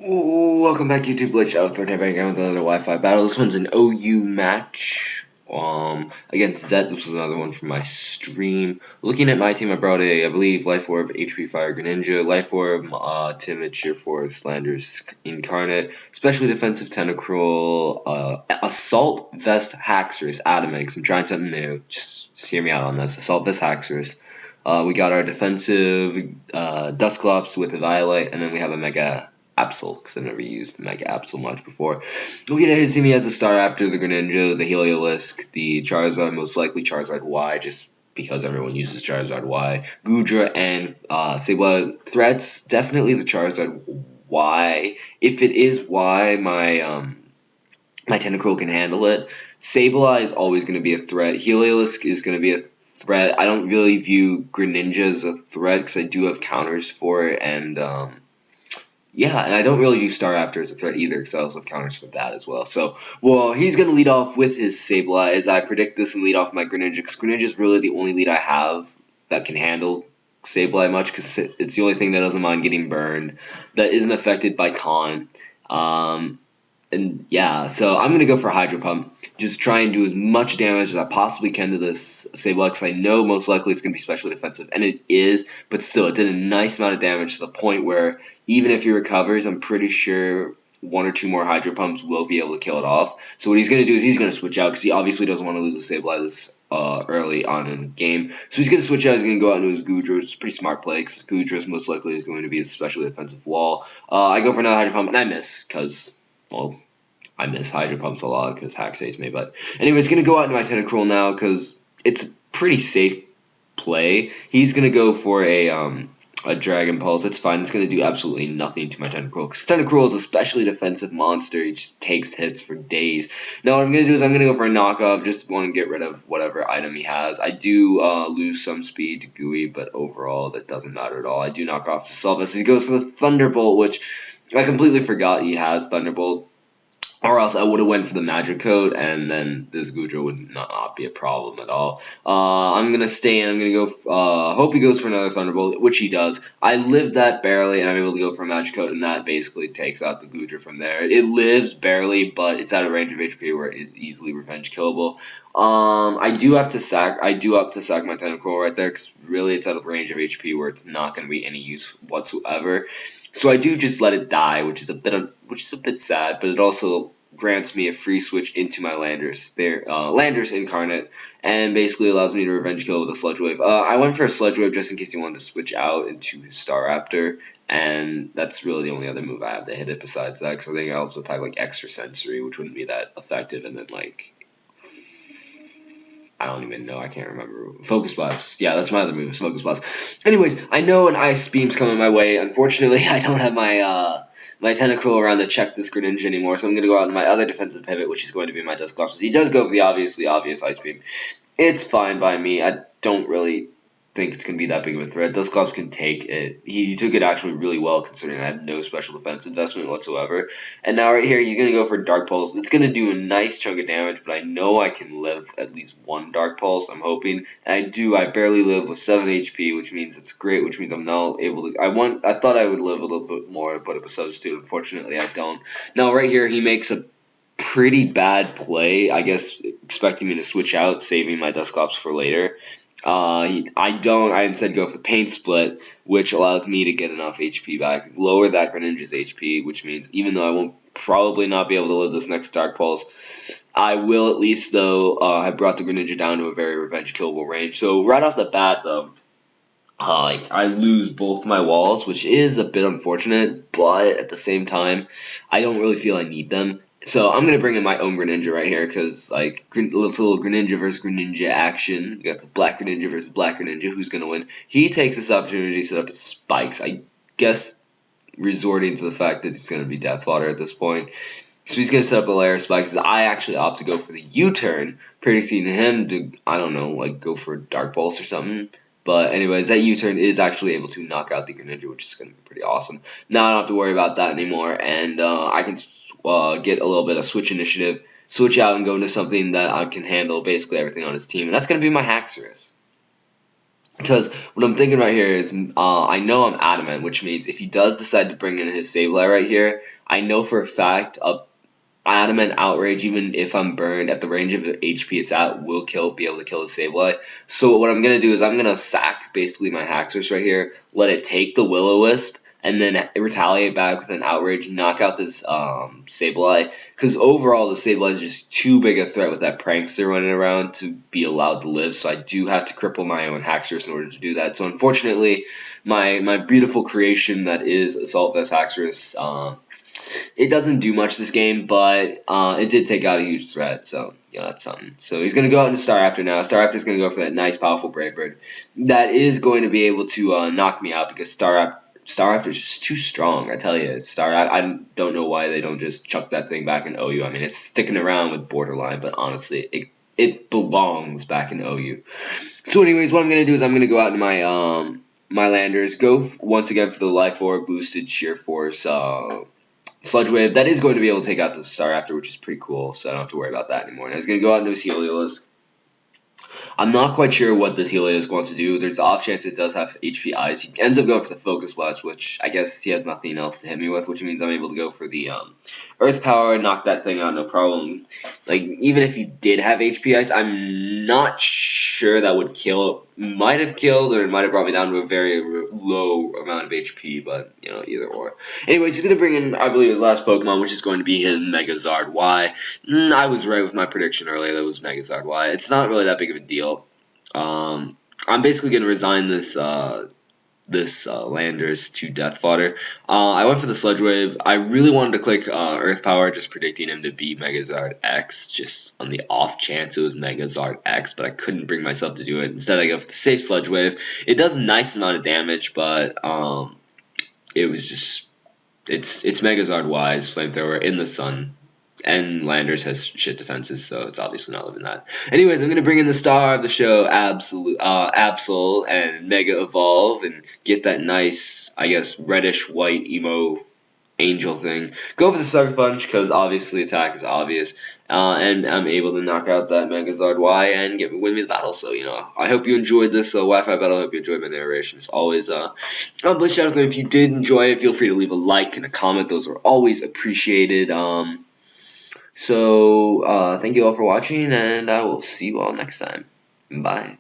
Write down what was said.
Welcome back, YouTube. Blazeshadowthorn here, back again with another Wi-Fi battle. This one's an OU match. Against Zeit. This was another one from my stream. Looking at my team, I brought I believe, Life Orb, HP Fire Greninja, Life Orb, Timid, Sheer Force, Landers, Incarnate, Specially Defensive Tentacruel, Assault Vest Haxorus, Adamix. I'm trying something new. Just hear me out on this. Assault Vest Haxorus. We got our defensive Dusclops with a Violet, and then we have a Mega Absol, because I've never used Mega Absol much before. Looking at his team, he has the Staraptor, the Greninja, the Heliolisk, the Charizard, most likely Charizard Y, just because everyone uses Charizard Y, Goodra, and Sableye. Threats, definitely the Charizard Y. If it is Y, my Tentacruel can handle it. Sableye is always going to be a threat. Heliolisk is going to be a threat. I don't really view Greninja as a threat because I do have counters for it, and yeah, and I don't really view Staraptor as a threat either because I also have counters for that as well. So, well, he's going to lead off with his Sableye as I predict this and lead off my Greninja because Greninja is really the only lead I have that can handle Sableye much because it's the only thing that doesn't mind getting burned, that isn't affected by Taunt. And yeah, so I'm going to go for Hydro Pump. Just try and do as much damage as I possibly can to this Sableye, because I know most likely it's going to be specially defensive, and it is, but still, it did a nice amount of damage to the point where even if he recovers, I'm pretty sure one or two more Hydro Pumps will be able to kill it off. So what he's going to do is he's going to switch out, because he obviously doesn't want to lose the Sableye this early on in the game. So he's going to switch out, he's going to go out into his Goodra, which is a pretty smart play, because Goodra most likely is going to be a specially defensive wall. I go for another Hydro Pump, and I miss, because, well, I miss Hydro Pumps a lot because Hack saves me. But anyway, it's going to go out into my Tentacruel now because it's a pretty safe play. He's going to go for a Dragon Pulse. That's fine. It's going to do absolutely nothing to my Tentacruel because Tentacruel is a specially defensive monster. He just takes hits for days. Now what I'm going to do is I'm going to go for a knockoff. Just want to get rid of whatever item he has. I do lose some speed to Gooey, but overall that doesn't matter at all. I do knock off the Sylveus. He goes for the Thunderbolt, which I completely forgot he has Thunderbolt. Or else I would have went for the Magic Coat, and then this Goodra would not be a problem at all. I'm going to stay in. I'm going to go, hope he goes for another Thunderbolt, which he does. I lived that barely, and I'm able to go for a Magic Coat, and that basically takes out the Goodra from there. It lives barely, but it's out of range of HP where it is easily revenge killable. I do have to sack my Tentacruel right there, because really it's out of range of HP where it's not going to be any use whatsoever. So I do just let it die, which is a bit sad, but it also grants me a free switch into my Landers Incarnate, and basically allows me to revenge kill with a Sludge Wave. I went for a Sludge Wave just in case he wanted to switch out into his Staraptor, and that's really the only other move I have to hit it besides that, because I think I also have like Extra Sensory, which wouldn't be that effective, and then like I don't even know. I can't remember. Focus Blast. Yeah, that's my other move. Focus Blast. Anyways, I know an Ice Beam's coming my way. Unfortunately, I don't have my my Tentacruel around to check this Greninja anymore, so I'm going to go out in my other defensive pivot, which is going to be my Dusclops. He does go for the obviously obvious Ice Beam. It's fine by me. I don't really think it's going to be that big of a threat. Dusclops can take it. He took it actually really well, considering I had no special defense investment whatsoever. And now right here, he's going to go for Dark Pulse. It's going to do a nice chunk of damage, but I know I can live at least one Dark Pulse, I'm hoping. And I do. I barely live with 7 HP, which means it's great, which means I'm now able to... I thought I would live a little bit more, but it was substitute. Unfortunately, I don't. Now right here, he makes a pretty bad play, I guess, expecting me to switch out, saving my Dusclops for later. I instead go for the Pain Split, which allows me to get enough HP back, lower that Greninja's HP, which means even though I won't probably not be able to live this next Dark Pulse, I will at least, though, have brought the Greninja down to a very revenge killable range. So right off the bat, though, I lose both my walls, which is a bit unfortunate, but at the same time, I don't really feel I need them. So I'm going to bring in my own Greninja right here because, like, little Greninja versus Greninja action. You got the Black Greninja versus Black Greninja. Who's going to win? He takes this opportunity to set up his spikes. I guess resorting to the fact that he's going to be Death Fodder at this point. So he's going to set up a layer of spikes. I actually opt to go for the U-turn, predicting him to, I don't know, like, go for Dark Pulse or something. But anyways, that U-turn is actually able to knock out the Greninja, which is going to be pretty awesome. Now I don't have to worry about that anymore, and I can get a little bit of switch initiative, switch out and go into something that I can handle basically everything on his team, and that's going to be my Haxorus. Because what I'm thinking right here is, I know I'm adamant, which means if he does decide to bring in his Sableye right here, I know for a fact a adamant outrage, even if I'm burned at the range of HP it's at, will be able to kill the Sableye. So what I'm gonna do is I'm gonna sack basically my Haxorus right here, let it take the Will-O-Wisp, and then retaliate back with an outrage, knock out this Sableye. Because overall the Sableye is just too big a threat with that Prankster running around to be allowed to live. So I do have to cripple my own Haxorus in order to do that. So unfortunately, my beautiful creation that is Assault Vest Haxorus, it doesn't do much this game, but it did take out a huge threat, so that's something. So he's going to go out into Staraptor now. Staraptor's going to go for that nice, powerful Brave Bird. That is going to be able to knock me out because Staraptor's just too strong, I tell you. I don't know why they don't just chuck that thing back in OU. I mean, it's sticking around with Borderline, but honestly, it belongs back in OU. So anyways, what I'm going to do is I'm going to go out into my Landers, go once again for the Life Orb boosted Sheer Force Sludge Wave. That is going to be able to take out the Staraptor, which is pretty cool, so I don't have to worry about that anymore. And I was going to go out into his Heliolisk. I'm not quite sure what this Heliolisk wants to do. There's the off chance it does have HP Eyes. He ends up going for the Focus Blast, which I guess he has nothing else to hit me with, which means I'm able to go for the Earth Power and knock that thing out, no problem. Like, even if he did have HP Ice, I'm not sure that would kill. Might have killed, or it might have brought me down to a very low amount of HP, but, either or. Anyways, he's going to bring in, I believe, his last Pokemon, which is going to be his Megazard Y. I was right with my prediction earlier that it was Megazard Y. It's not really that big of a deal. I'm basically going to resign this Landers to Death Fodder. I went for the Sludge Wave. I really wanted to click Earth Power, just predicting him to be Megazard X, just on the off chance it was Megazard X, but I couldn't bring myself to do it. Instead, I go for the safe Sludge Wave. It does a nice amount of damage, but it was just it's Megazard Y's Flamethrower in the sun. And Landers has shit defenses, so it's obviously not living that. Anyways, I'm going to bring in the star of the show, Absol, and Mega Evolve, and get that nice, I guess, reddish-white emo angel thing. Go for the Sucker Punch, because obviously attack is obvious, and I'm able to knock out that Megazard Y and win me the battle. So, I hope you enjoyed this Wi-Fi battle. I hope you enjoyed my narration. As always, I'm Blazeshadowthorn. If you did enjoy it, feel free to leave a like and a comment. Those are always appreciated. So, thank you all for watching, and I will see you all next time. Bye.